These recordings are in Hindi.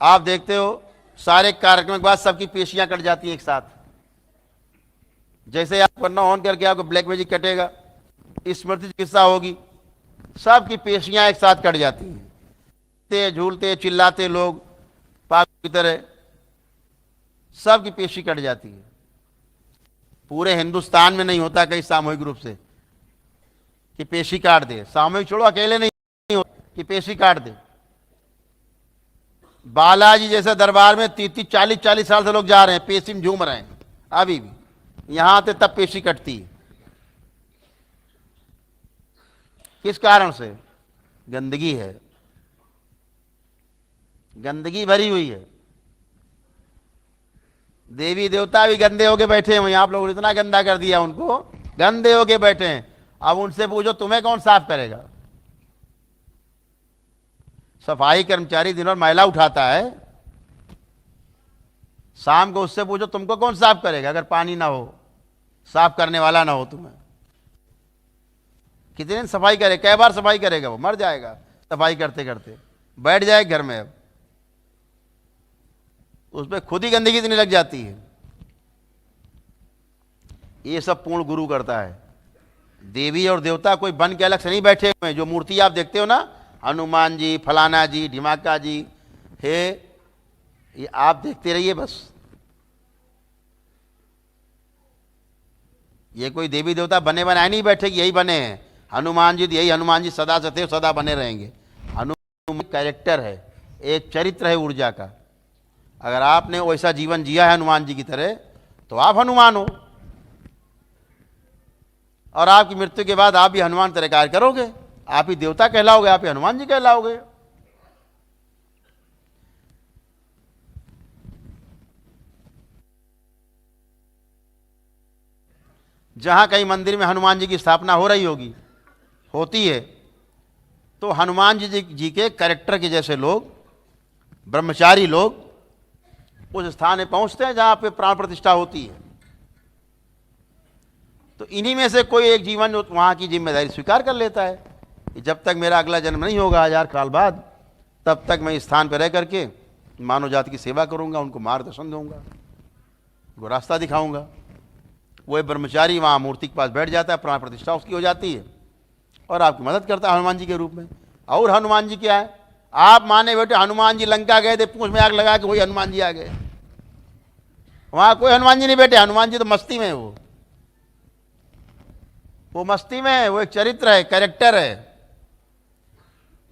आप देखते हो सारे कार्यक्रम के बाद सबकी पेशियां कट जाती हैं एक साथ। जैसे आप करना ऑन करके आपको ब्लैक मैजिक कटेगा, स्मृति चिकित्सा होगी, सबकी पेशियां एक साथ कट जाती हैं। झूलते चिल्लाते लोग पागल की तरह, सबकी पेशी कट जाती है। पूरे हिंदुस्तान में नहीं होता कहीं सामूहिक रूप से कि पेशी काट दे। सामूहिक छोड़ो, अकेले नहीं होता कि पेशी काट दे। बालाजी जैसे दरबार में 30-40 साल से लोग जा रहे हैं, पेशी में झूम रहे हैं अभी भी। यहां आते तब पेशी कटती है। किस कारण से? गंदगी है, गंदगी भरी हुई है। देवी देवता भी गंदे होके बैठे हैं। आप लोगों ने इतना गंदा कर दिया उनको, गंदे होके बैठे हैं। अब उनसे पूछो तुम्हें कौन साफ करेगा? सफाई कर्मचारी दिन भर मैला उठाता है, शाम को उससे पूछो तुमको कौन साफ करेगा अगर पानी ना हो, साफ करने वाला ना हो तुम्हें। कितने दिन सफाई करे? कई बार सफाई करेगा? वो मर जाएगा सफाई करते करते, बैठ जाए घर में। अब उस पर खुद ही गंदगी इतनी लग जाती है। ये सब पूर्ण गुरु करता है। देवी और देवता कोई बन के अलग से नहीं बैठे हुए हैं। जो मूर्ति आप देखते हो ना, हनुमान जी, फलाना जी, ढिमाका जी है, ये आप देखते रहिए बस। ये कोई देवी देवता बने बनाए नहीं बैठे कि यही बने हैं। हनुमान जी, यही हनुमान जी सदा सदैव सदा बने रहेंगे। हनुमान कैरेक्टर है, एक चरित्र है ऊर्जा का। अगर आपने वैसा जीवन जिया है हनुमान जी की तरह, तो आप हनुमान हो। और आपकी मृत्यु के बाद आप भी हनुमान तरह कार्य करोगे। आप ही देवता कहलाओगे, आप ही हनुमान जी कहलाओगे। जहां कहीं मंदिर में हनुमान जी की स्थापना हो रही होगी, होती है, तो हनुमान जी के कैरेक्टर के जैसे लोग, ब्रह्मचारी लोग उस स्थान में पहुंचते हैं जहां पे प्राण प्रतिष्ठा होती है। तो इन्हीं में से कोई एक जीवन वहां की जिम्मेदारी स्वीकार कर लेता है कि जब तक मेरा अगला जन्म नहीं होगा 1000 साल बाद, तब तक मैं इस स्थान पर रह करके मानव जाति की सेवा करूंगा, उनको मार्गदर्शन दूंगा, उनको रास्ता दिखाऊंगा। वह ब्रह्मचारी वहां मूर्ति के पास बैठ जाता है, प्राण प्रतिष्ठा उसकी हो जाती है और आपकी मदद करता है हनुमान जी के रूप में। और हनुमान जी क्या है? आप माने बेटे हनुमान जी लंका गए थे, पूंछ में आग लगा के वही हनुमान जी आ गए। वहां कोई हनुमान जी नहीं बैठे। हनुमान जी तो मस्ती में है, वो मस्ती में है, वो एक चरित्र है, कैरेक्टर है।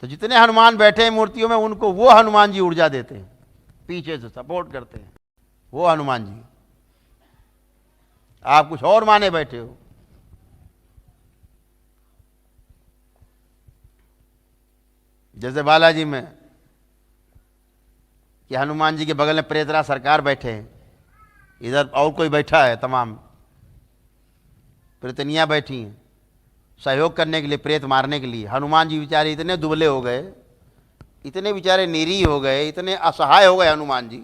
तो जितने हनुमान बैठे हैं मूर्तियों में, उनको वो हनुमान जी ऊर्जा देते हैं, पीछे से सपोर्ट करते हैं, वो हनुमान जी। आप कुछ और माने बैठे हो। जैसे बालाजी में कि हनुमान जी के बगल में प्रेतराज सरकार बैठे हैं, इधर और कोई बैठा है, तमाम प्रेतनियां बैठी हैं सहयोग करने के लिए, प्रेत मारने के लिए। हनुमान जी बेचारे इतने दुबले हो गए, इतने बेचारे निरीह हो गए, इतने असहाय हो गए हनुमान जी,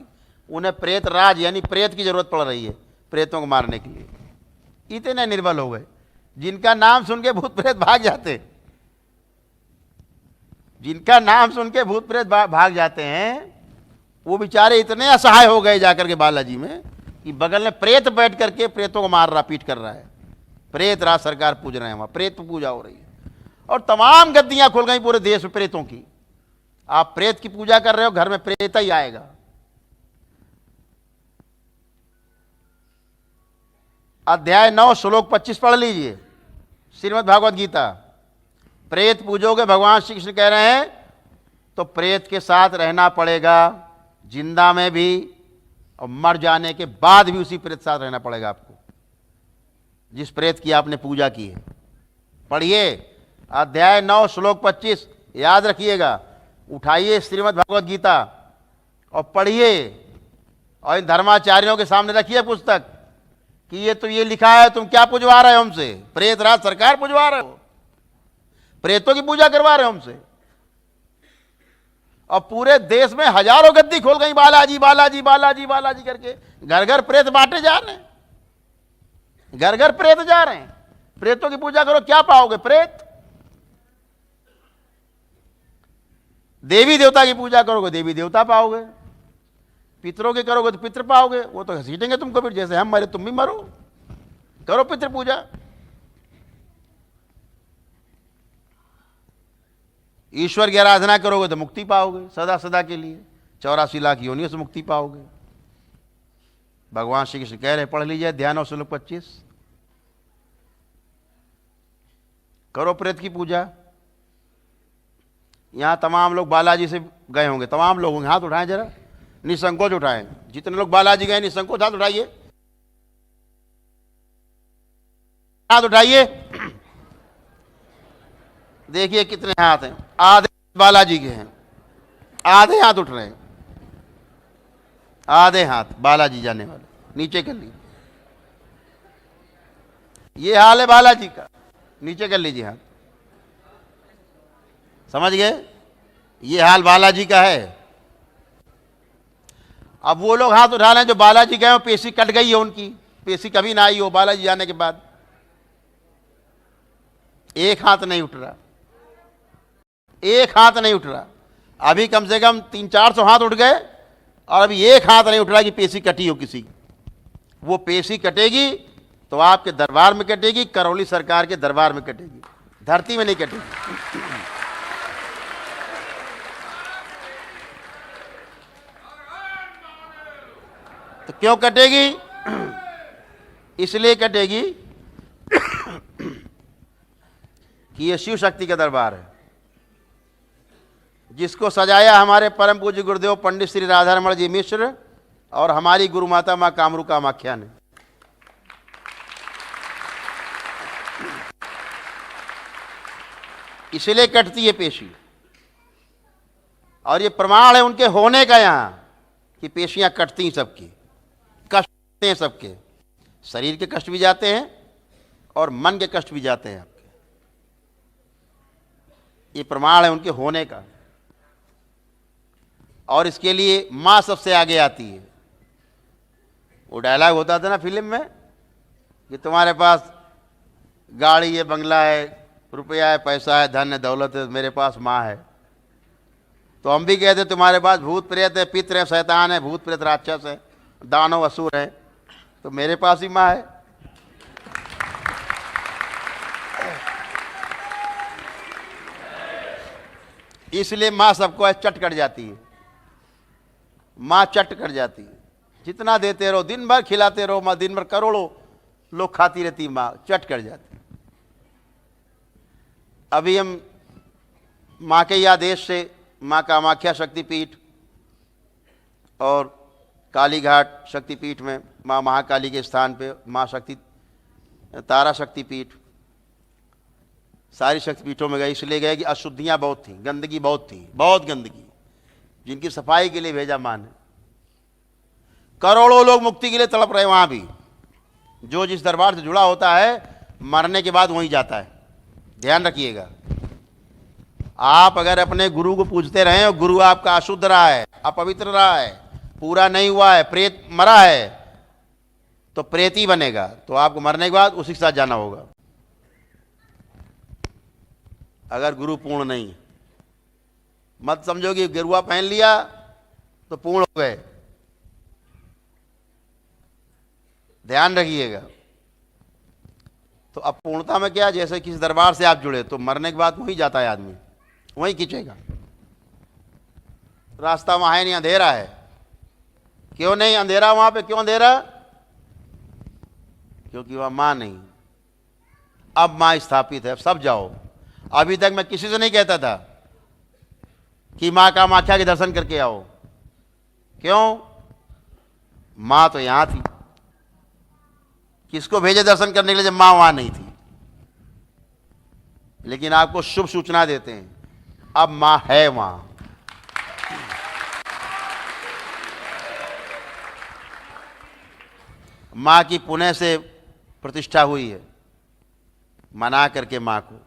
उन्हें प्रेत राज यानी प्रेत की जरूरत पड़ रही है प्रेतों को मारने के लिए। इतने निर्बल हो गए, जिनका नाम सुन के भूत प्रेत भाग जाते, जिनका नाम सुन के भूत प्रेत भाग जाते हैं, वो बेचारे इतने असहाय हो गए जाकर के बालाजी में कि बगल में प्रेत बैठ करके प्रेतों को मार रहा, पीट कर रहा है। प्रेत राज सरकार पूज रहे हैं, वहां प्रेत पूजा हो रही है और तमाम गद्दियां खुल गई पूरे देश में प्रेतों की। आप प्रेत की पूजा कर रहे हो, घर में प्रेत ही आएगा। अध्याय 9 श्लोक 25 पढ़ लीजिए, श्रीमद् भागवत गीता। प्रेत पूजोगे, भगवान श्री कृष्ण कह रहे हैं, तो प्रेत के साथ रहना पड़ेगा, जिंदा में भी और मर जाने के बाद भी उसी प्रेत के साथ रहना पड़ेगा आपको, जिस प्रेत की आपने पूजा की है। पढ़िए अध्याय 9 श्लोक 25, याद रखिएगा। उठाइए श्रीमद् भागवत गीता और पढ़िए, और इन धर्माचार्यों के सामने रखिए पुस्तक कि ये तो ये लिखा है, तुम क्या पुजवा रहे हो हमसे? प्रेत राज सरकार पुजवा रहे हो, प्रेतों की पूजा करवा रहे हो हमसे। और पूरे देश में हजारों गद्दी खोल गई, बालाजी बालाजी बालाजी बालाजी करके घर घर प्रेत बांटे जा रहे हैं, घर घर प्रेत जा रहे हैं। प्रेतों की पूजा करो, क्या पाओगे? प्रेत। देवी देवता की पूजा करोगे, देवी देवता पाओगे। पितरों के करोगे तो पितृ पाओगे, वो तो घसीटेंगे तुमको, फिर जैसे हम मरे तुम भी मरो। करो पितृ पूजा। ईश्वर की आराधना करोगे तो मुक्ति पाओगे सदा सदा के लिए, 84 लाख योनियों से मुक्ति पाओगे। भगवान श्री कृष्ण कह रहे, पढ़ लीजिए ध्यान और श्लोक 25। करो प्रेत की पूजा। यहां तमाम लोग बालाजी से गए होंगे, तमाम लोग होंगे, हाथ उठाएं जरा, निसंकोच उठाएं। जितने लोग बालाजी गए निसंकोच हाथ उठाइए, हाथ उठाइए। देखिए कितने हाथ हैं, आधे बालाजी के हैं, आधे हाथ उठ रहे हैं, आधे हाथ बालाजी जाने वाले, नीचे कर लीजिए। ये हाल है बालाजी का, नीचे कर लीजिए हाथ। समझ गए? ये हाल बालाजी का है। अब वो लोग हाथ उठा रहे हैं जो बालाजी गए हो, पेशी कट गई है उनकी, पेशी कभी ना आई हो बालाजी जाने के बाद। एक हाथ नहीं उठ रहा, एक हाथ नहीं उठ रहा। अभी कम से कम 300-400 हाथ उठ गए और अभी एक हाथ नहीं उठ रहा कि पेशी कटी हो किसी की। वो पेशी कटेगी तो आपके दरबार में कटेगी, करौली सरकार के दरबार में कटेगी, धरती में नहीं कटेगी। तो क्यों कटेगी? इसलिए कटेगी कि ये शिव शक्ति का दरबार है, जिसको सजाया हमारे परम पूज्य गुरुदेव पंडित श्री राधारमण जी मिश्र और हमारी गुरु माता मां कामरू कामाख्या ने। इसलिए कटती है पेशी, और ये प्रमाण है उनके होने का यहां कि पेशियां कटती सबकी, कष्ट हैं सबके, शरीर के कष्ट भी जाते हैं और मन के कष्ट भी जाते हैं आपके। ये प्रमाण है उनके होने का। और इसके लिए मां सबसे आगे आती है। वो डायलॉग होता था ना फिल्म में कि तुम्हारे पास गाड़ी है, बंगला है, रुपया है, पैसा है, धन है, दौलत है, मेरे पास माँ है। तो हम भी कहते तुम्हारे पास भूत प्रेत है, पितर है, शैतान है, भूत प्रेत राक्षस है, दानव असुर है, तो मेरे पास ही माँ है। इसलिए माँ सबको चट कर जाती है, माँ चट कर जाती है। जितना देते रहो, दिन भर खिलाते रहो, माँ दिन भर करोड़ों लोग खाती रहती, माँ चट कर जाती। अभी हम माँ के ही आदेश से माँ कामाख्या शक्तिपीठ और कालीघाट शक्तिपीठ में माँ महाकाली के स्थान पे माँ शक्ति तारा शक्तिपीठ, सारी शक्तिपीठों में गए। इसलिए गए कि अशुद्धियाँ बहुत थी, गंदगी बहुत थी, बहुत गंदगी, जिनकी सफाई के लिए भेजा माँ ने। करोड़ों लोग मुक्ति के लिए तड़प रहे वहाँ भी। जो जिस दरबार से जुड़ा होता है मरने के बाद वहीं जाता है, ध्यान रखिएगा। आप अगर अपने गुरु को पूजते रहे और गुरु आपका अशुद्ध रहा है, अपवित्र रहा है, पूरा नहीं हुआ है, प्रेत मरा है, तो प्रेत ही बनेगा। तो आपको मरने के बाद उसी के साथ जाना होगा। अगर गुरु पूर्ण नहीं, मत समझो कि गेरुआ पहन लिया तो पूर्ण हो गए, ध्यान रखिएगा। तो अब पूर्णता में क्या, जैसे किसी दरबार से आप जुड़े तो मरने के बाद वहीं जाता है आदमी, वहीं खींचेगा। रास्ता वहां है नहीं, अंधेरा है। क्यों नहीं अंधेरा वहां पे, क्यों अंधेरा? क्योंकि वहां मां नहीं। अब मां स्थापित है, अब सब जाओ। अभी तक मैं किसी से नहीं कहता था कि मां कामाख्या के दर्शन करके आओ। क्यों? मां तो यहां थी। किसको भेजे दर्शन करने के लिए जब मां वहां नहीं थी? लेकिन आपको शुभ सूचना देते हैं, अब मां है वहां। मां की पुण्य से प्रतिष्ठा हुई है, मना करके मां को।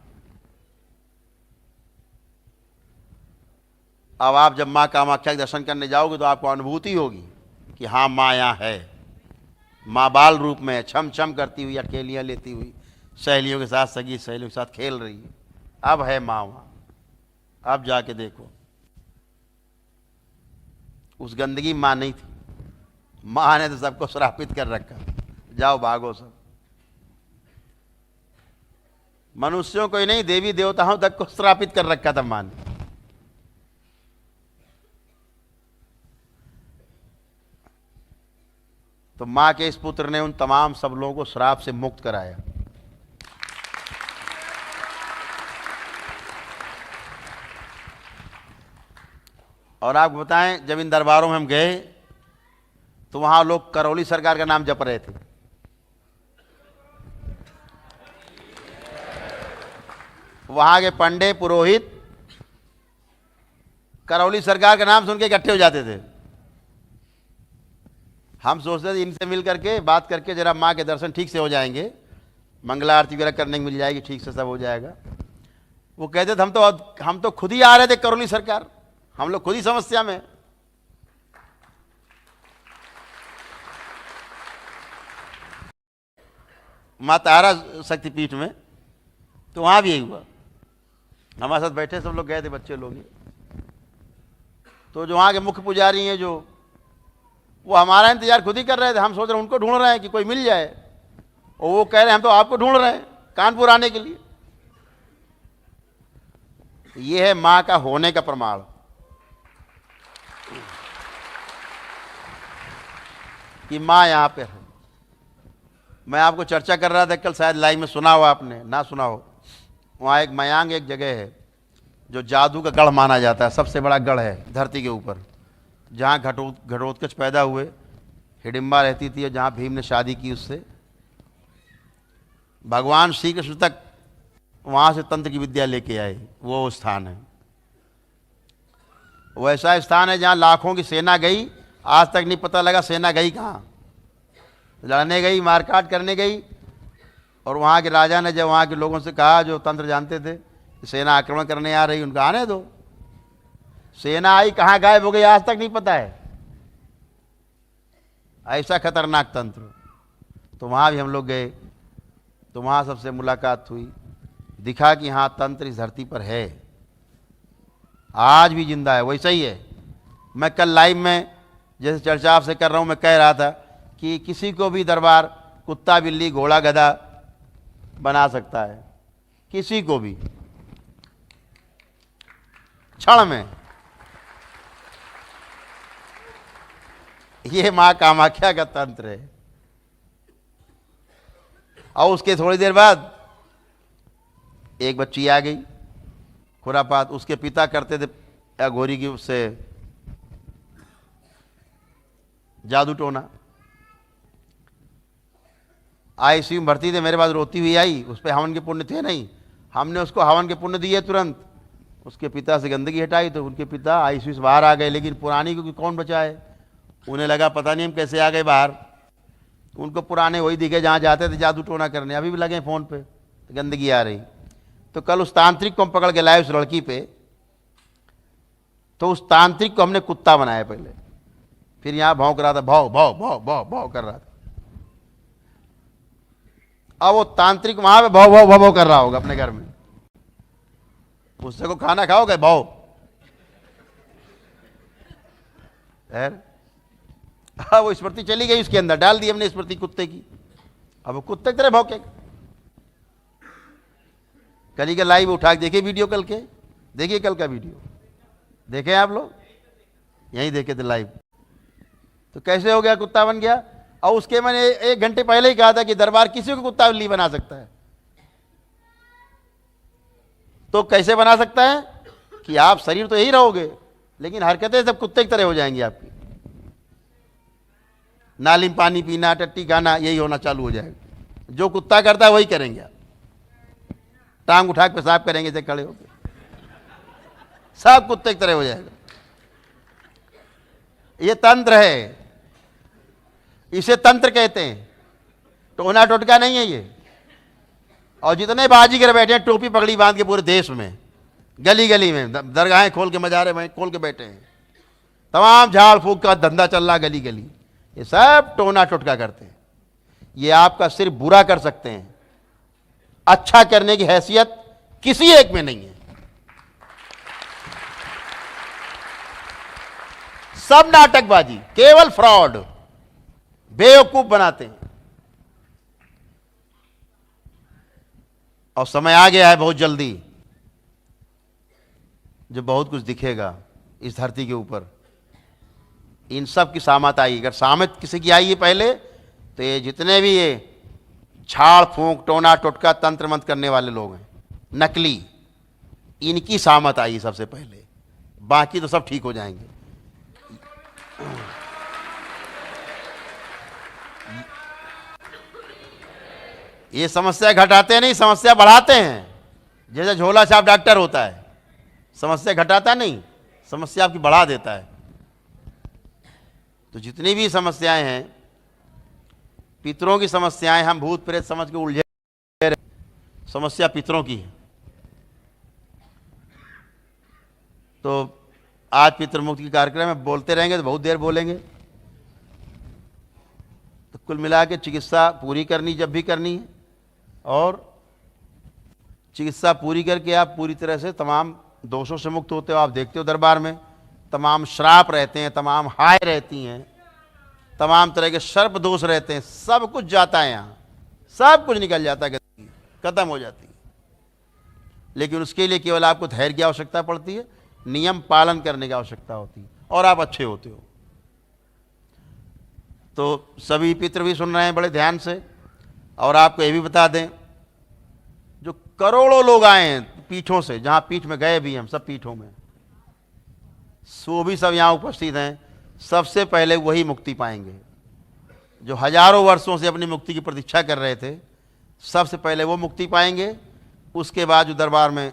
अब आप जब मां कामाख्या के दर्शन करने जाओगे तो आपको अनुभूति होगी कि हाँ मां यहां है। मां बाल रूप में है, छम छम करती हुई, अकेलियां लेती हुई, सहेलियों के साथ, सगी सहेलियों के साथ खेल रही है। अब है मां वहां। अब जाके देखो, उस गंदगी मां नहीं थी। माँ ने तो सबको श्रापित कर रखा, जाओ भागो सब। मनुष्यों को ही नहीं, देवी देवताओं तक को श्रापित कर रखा था माँ ने। तो मां के इस पुत्र ने उन तमाम सब लोगों को श्राप से मुक्त कराया। और आपको बताएं, जब इन दरबारों में हम गए तो वहां लोग करौली सरकार का नाम जप रहे थे। वहां के पंडे पुरोहित करौली सरकार का नाम सुन के इकट्ठे हो जाते थे। हम सोचते थे इनसे मिल करके बात करके जरा माँ के दर्शन ठीक से हो जाएंगे, मंगला आरती वगैरह करने को मिल जाएगी, ठीक से सब हो जाएगा। वो कहते थे हम तो खुद ही आ रहे थे करौली सरकार, हम लोग खुद ही समस्या में। माँ तारा शक्तिपीठ में तो वहां भी यही हुआ। हमारे साथ बैठे सब लोग गए थे, बच्चे लोग ही। तो जो वहां के मुख्य पुजारी हैं, जो वो हमारा इंतजार खुद ही कर रहे थे। हम सोच रहे उनको ढूंढ रहे हैं कि कोई मिल जाए, और वो कह रहे हैं हम तो आपको ढूंढ रहे हैं कानपुर आने के लिए। ये है मां का होने का प्रमाण। कि मां यहां पे है। मैं आपको चर्चा कर रहा था कल, शायद लाइव में सुना हो आपने, ना सुना हो। वहां एक मयांग एक जगह है जो जादू का गढ़ माना जाता है, सबसे बड़ा गढ़ है धरती के ऊपर, जहाँ घटोत्कच पैदा हुए, हिडिंबा रहती थी, और जहाँ भीम ने शादी की उससे। भगवान श्री कृष्ण तक वहाँ से तंत्र की विद्या लेके आए, वो स्थान है। वो ऐसा स्थान है जहाँ लाखों की सेना गई, आज तक नहीं पता लगा सेना गई कहाँ। लड़ने गई, मारकाट करने गई, और वहाँ के राजा ने जब वहाँ के लोगों से कहा जो तंत्र जानते थे, सेना आक्रमण करने आ रही, उनका आने दो। सेना आई, कहाँ गायब हो गई आज तक नहीं पता है। ऐसा खतरनाक तंत्र। तो वहाँ भी हम लोग गए, तो वहाँ सबसे मुलाकात हुई, दिखा कि हाँ तंत्र इस धरती पर है, आज भी जिंदा है, वैसा ही है। मैं कल लाइव में जैसे चर्चा आपसे कर रहा हूँ, मैं कह रहा था कि किसी को भी दरबार कुत्ता बिल्ली घोड़ा गधा बना सकता है, किसी को भी क्षण में। ये मां कामाख्या का तंत्र है। और उसके थोड़ी देर बाद एक बच्ची आ गई, खुरापात। उसके पिता करते थे अघोरी की उससे जादू टोना। आईसीयू में भर्ती थे, मेरे पास रोती हुई आई। उस पर हवन के पुण्य थे नहीं, हमने उसको हवन के पुण्य दिए तुरंत। उसके पिता से गंदगी हटाई तो उनके पिता आईसीयू से बाहर आ गए, लेकिन पुरानी को कौन बचाए। उन्हें लगा पता नहीं हम कैसे आ गए बाहर। उनको पुराने वही दिखे जहाँ जाते थे जादू टोना करने, अभी भी लगे फ़ोन पे, तो गंदगी आ रही। तो कल उस तांत्रिक को हम पकड़ के लाए, उस लड़की पे। तो उस तांत्रिक को हमने कुत्ता बनाया पहले, फिर यहाँ भौंक रहा था, भाव भाव भाव भाव भाव कर रहा था। अब वो तांत्रिक वहां पे भाव भाव भाव कर रहा होगा अपने घर में। उससे को खाना खाओगे भाव। हाँ, वो स्मृति चली गई उसके अंदर, डाल दी हमने स्मृति कुत्ते की। अब वो कुत्ते की तरह भौंकेगा। कल का लाइव उठा के देखिए वीडियो, कल के देखिए, कल का वीडियो देखे आप लोग, यहीं देखे थे लाइव। तो कैसे हो गया, कुत्ता बन गया। और उसके मैंने 1 घंटे पहले ही कहा था कि दरबार किसी को कुत्ता बिल्ली बना सकता है। तो कैसे बना सकता है कि आप शरीर तो यही रहोगे, लेकिन हरकतें सब कुत्ते की तरह हो जाएंगी आपकी। नाली में पानी पीना, टट्टी खाना, यही होना चालू हो जाएगा। जो कुत्ता करता है वही करेंगे आप। टांग उठा के पेशाब करेंगे जैसे खड़े होकर, सब कुत्ते की तरह हो जाएगा। ये तंत्र है, इसे तंत्र कहते हैं, टोना टोटका नहीं है ये। और जितने बाजीगर बैठे हैं टोपी पगड़ी बांध के पूरे देश में, गली गली में, दरगाहें खोल के, मजारे में खोल के बैठे हैं, तमाम झाड़ फूक का धंधा चल रहा गली गली। ये सब टोना टोटका करते हैं। ये आपका सिर्फ बुरा कर सकते हैं, अच्छा करने की हैसियत किसी एक में नहीं है। सब नाटकबाजी, केवल फ्रॉड। बेवकूफ बनाते हैं। और समय आ गया है बहुत जल्दी जो बहुत कुछ दिखेगा इस धरती के ऊपर। इन सब की सामत आई, अगर सामत किसी की आई है पहले, तो ये जितने भी ये झाड़ फूंक टोना टोटका तंत्र मंत्र करने वाले लोग हैं, नकली, इनकी सामत आई सबसे पहले, बाकी तो सब ठीक हो जाएंगे। ये समस्या घटाते नहीं, समस्या बढ़ाते हैं। जैसे झोला छाप डॉक्टर होता है, समस्या घटाता नहीं, समस्या आपकी बढ़ा देता है। तो जितनी भी समस्याएं हैं, पितरों की समस्याएं, हम भूत प्रेत समझ के उलझे रहे, समस्या पितरों की है। तो आज पितृ मुक्ति के कार्यक्रम में बोलते रहेंगे तो बहुत देर बोलेंगे। तो कुल मिला के चिकित्सा पूरी करनी जब भी करनी है, और चिकित्सा पूरी करके आप पूरी तरह से तमाम दोषों से मुक्त होते हो। आप देखते हो दरबार में तमाम श्राप रहते हैं, तमाम हाय रहती हैं, तमाम तरह के सर्प दोष रहते हैं, सब कुछ जाता है यहाँ, सब कुछ निकल जाता है, गंदगी खत्म हो जाती है। लेकिन उसके लिए केवल आपको धैर्य की आवश्यकता पड़ती है, नियम पालन करने की आवश्यकता होती है, और आप अच्छे होते हो। तो सभी पितृ भी सुन रहे हैं बड़े ध्यान से। और आपको ये भी बता दें, जो करोड़ों लोग आए हैं पीठों से, जहाँ पीठ में गए भी हम, सब पीठों में, सो भी सब यहाँ उपस्थित हैं, सबसे पहले वही मुक्ति पाएंगे जो हजारों वर्षों से अपनी मुक्ति की प्रतीक्षा कर रहे थे। सबसे पहले वो मुक्ति पाएंगे, उसके बाद जो दरबार में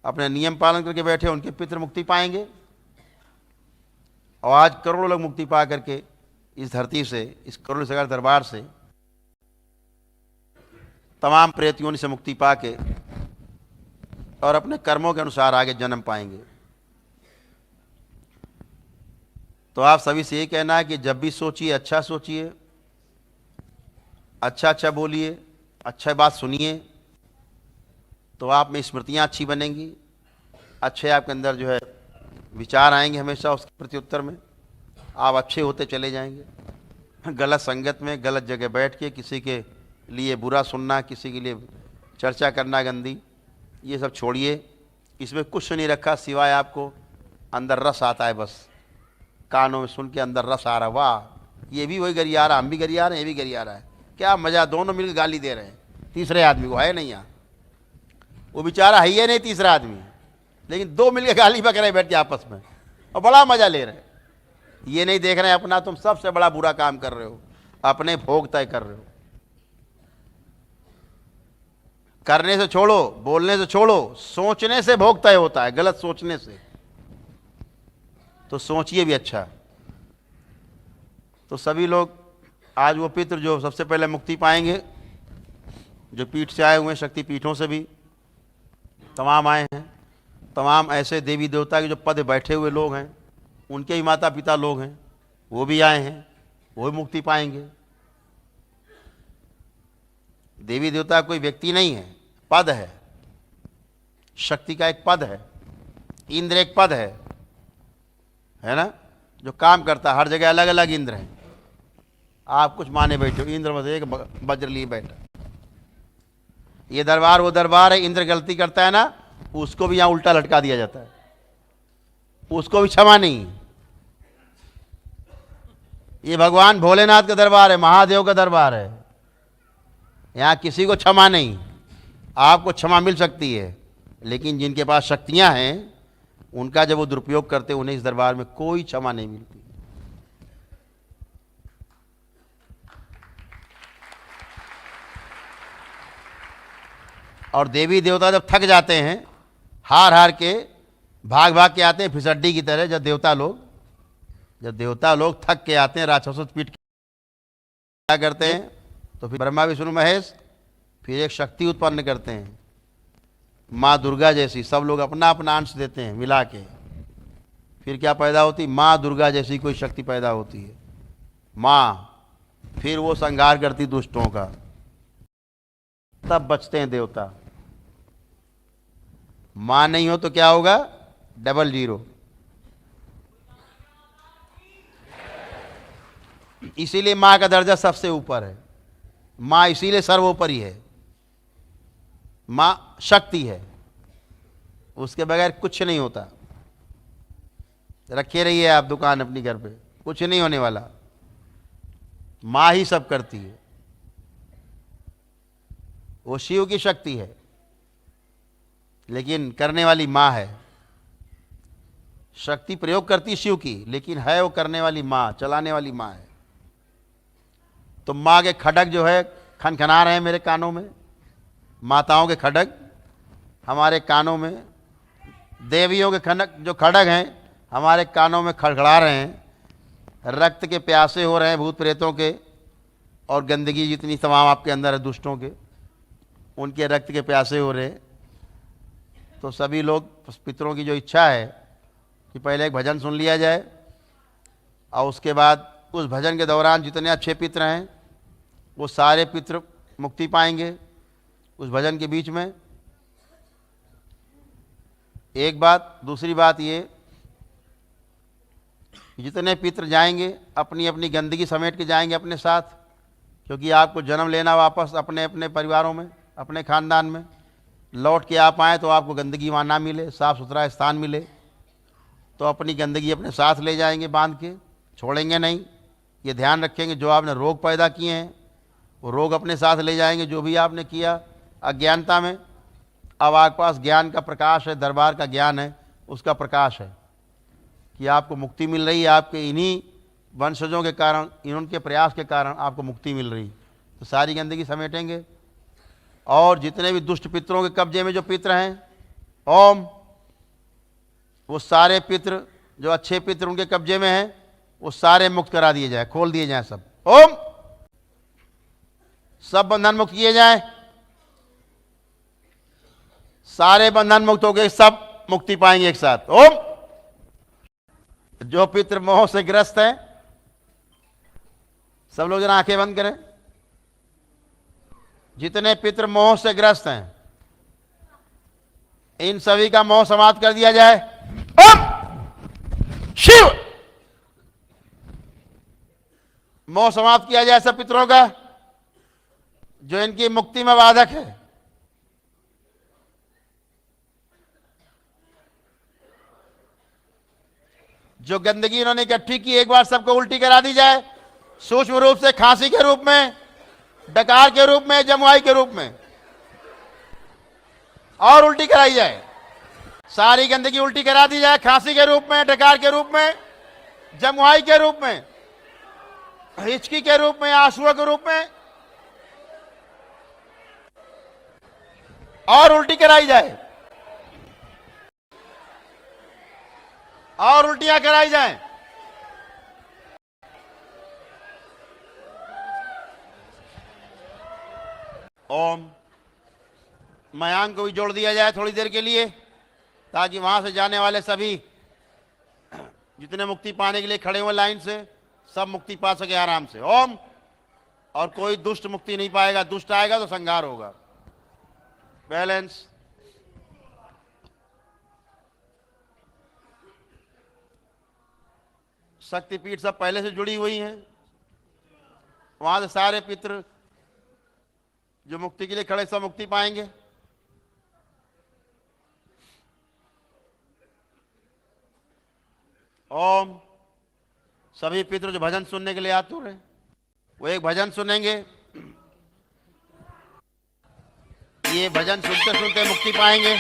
अपने नियम पालन करके बैठे उनके पितृ मुक्ति पाएंगे। और आज करोड़ों लोग मुक्ति पा करके इस धरती से, इस करोड़ सगार दरबार से, तमाम प्रेतियों से मुक्ति पा के और अपने कर्मों के अनुसार आगे जन्म पाएंगे। तो आप सभी से ये कहना है कि जब भी सोचिए अच्छा सोचिए, अच्छा अच्छा बोलिए, अच्छा बात सुनिए, तो आप में स्मृतियाँ अच्छी बनेंगी, अच्छे आपके अंदर जो है विचार आएंगे हमेशा उसके प्रत्युत्तर में, आप अच्छे होते चले जाएंगे। गलत संगत में गलत जगह बैठ के किसी के लिए बुरा सुनना, किसी के लिए चर्चा करना गंदी, ये सब छोड़िए। इसमें कुछ नहीं रखा सिवाय आपको अंदर रस आता है, बस कानों में सुन के अंदर रस आ रहा, वाह ये भी वही गरिया रहा, हम भी गरिया रहे हैं, ये भी गरिया रहा है, क्या मज़ा, दोनों मिलकर गाली दे रहे हैं तीसरे आदमी को। है नहीं यहाँ, वो बेचारा है ही नहीं तीसरा आदमी, लेकिन दो मिलकर गाली बक रहे बैठ के आपस में, और बड़ा मज़ा ले रहे हैं। ये नहीं देख रहे हैं अपना तुम सबसे बड़ा बुरा काम कर रहे हो, अपने भोग तय कर रहे हो। करने से छोड़ो, बोलने से छोड़ो, सोचने से भोग तय होता है, गलत सोचने से। तो सोचिए भी अच्छा। तो सभी लोग आज वो पितृ जो सबसे पहले मुक्ति पाएंगे, जो पीठ से आए हुए हैं, शक्ति पीठों से भी तमाम आए हैं, तमाम ऐसे देवी देवता के जो पद बैठे हुए लोग हैं, उनके भी माता पिता लोग हैं, वो भी आए हैं, वो भी मुक्ति पाएंगे। देवी देवता कोई व्यक्ति नहीं है, पद है, शक्ति का एक पद है, इंद्र एक पद है ना, जो काम करता है। हर जगह अलग अलग इंद्र हैं, आप कुछ माने बैठे हो, इंद्र बस एक वज्र लिए बैठा। ये दरबार वो दरबार है, इंद्र गलती करता है ना, उसको भी यहाँ उल्टा लटका दिया जाता है, उसको भी क्षमा नहीं। ये भगवान भोलेनाथ का दरबार है, महादेव का दरबार है, यहाँ किसी को क्षमा नहीं। आपको क्षमा मिल सकती है, लेकिन जिनके पास शक्तियां हैं उनका जब वो दुरुपयोग करते हैं, उन्हें इस दरबार में कोई क्षमा नहीं मिलती। और देवी देवता जब थक जाते हैं, हार हार के भाग भाग के आते हैं फिसड्डी की तरह, जब देवता लोग थक के आते हैं राक्षसों पीट के, क्या करते हैं, तो फिर ब्रह्मा विष्णु महेश फिर एक शक्ति उत्पन्न करते हैं, माँ दुर्गा जैसी। सब लोग अपना अपना अंश देते हैं मिला के, फिर क्या पैदा होती, माँ दुर्गा जैसी कोई शक्ति पैदा होती है माँ। फिर वो संहार करती दुष्टों का, तब बचते हैं देवता। माँ नहीं हो तो क्या होगा, डबल जीरो। इसीलिए माँ का दर्जा सबसे ऊपर है। माँ इसीलिए सर्वोपरि है। माँ शक्ति है, उसके बगैर कुछ नहीं होता। रखे रहिए आप दुकान अपनी घर पे, कुछ नहीं होने वाला। माँ ही सब करती है, वो शिव की शक्ति है, लेकिन करने वाली माँ है। शक्ति प्रयोग करती शिव की, लेकिन है वो करने वाली माँ, चलाने वाली माँ है। तो माँ के खड़ग जो है खनखना रहे हैं मेरे कानों में, माताओं के खड़ग हमारे कानों में, देवियों के खनक जो खड़ग हैं हमारे कानों में खड़खड़ा रहे हैं। रक्त के प्यासे हो रहे हैं भूत प्रेतों के, और गंदगी जितनी तमाम आपके अंदर है दुष्टों के, उनके रक्त के प्यासे हो रहे। तो सभी लोग पितरों की जो इच्छा है कि पहले एक भजन सुन लिया जाए, और उसके बाद उस भजन के दौरान जितने अच्छे पितर हैं वो सारे पितर मुक्ति पाएंगे उस भजन के बीच में। एक बात। दूसरी बात ये, जितने पितर जाएंगे अपनी अपनी गंदगी समेट के जाएंगे अपने साथ, क्योंकि आपको जन्म लेना वापस अपने अपने परिवारों में, अपने खानदान में। लौट के आप आएँ तो आपको गंदगी वहाँ ना मिले, साफ़ सुथरा स्थान मिले, तो अपनी गंदगी अपने साथ ले जाएंगे, बांध के छोड़ेंगे नहीं। ये ध्यान रखेंगे, जो आपने रोग पैदा किए हैं वो रोग अपने साथ ले जाएंगे, जो भी आपने किया अज्ञानता में। अब आपके पास ज्ञान का प्रकाश है, दरबार का ज्ञान है, उसका प्रकाश है कि आपको मुक्ति मिल रही है। आपके इन्हीं वंशजों के कारण, इनके प्रयास के कारण आपको मुक्ति मिल रही। तो सारी गंदगी समेटेंगे, और जितने भी दुष्ट पितरों के कब्जे में जो पितर हैं, ओम, वो सारे पितर जो अच्छे पितर उनके कब्जे में हैं वो सारे मुक्त करा दिए जाए, खोल दिए जाएं सब। ओम, सब बंधन मुक्त किए जाएं, सारे बंधन मुक्त हो गए, सब मुक्ति पाएंगे एक साथ। ओम। जो पितर मोह से ग्रस्त हैं, सब लोग जरा आंखें बंद करें। जितने पितर मोह से ग्रस्त हैं इन सभी का मोह समाप्त कर दिया जाए। ओम शिव। मोह समाप्त किया जाए सब पितरों का जो इनकी मुक्ति में बाधक है। जो गंदगी इन्होंने इकट्ठी की एक बार सबको उल्टी करा दी जाए, सूक्ष्म रूप से, खांसी के रूप में, डकार के रूप में, जमुआई के रूप में, और उल्टी कराई जाए। सारी गंदगी उल्टी करा दी जाए, खांसी के रूप में, डकार के रूप में, जमुआई के रूप में, हिचकी के रूप में, आंसुओं के रूप में, और उल्टी कराई जाए, और उल्टियां कराई जाएं। ओम। मयांक को भी जोड़ दिया जाए थोड़ी देर के लिए, ताकि वहां से जाने वाले सभी जितने मुक्ति पाने के लिए खड़े हुए लाइन से, सब मुक्ति पा सके आराम से। ओम। और कोई दुष्ट मुक्ति नहीं पाएगा, दुष्ट आएगा तो संहार होगा। बैलेंस। शक्तिपीठ सब पहले से जुड़ी हुई हैं, वहां से सारे पितर जो मुक्ति के लिए खड़े सब मुक्ति पाएंगे। ओम। सभी पितर जो भजन सुनने के लिए आतुर हैं वो एक भजन सुनेंगे, ये भजन सुनते सुनते मुक्ति पाएंगे।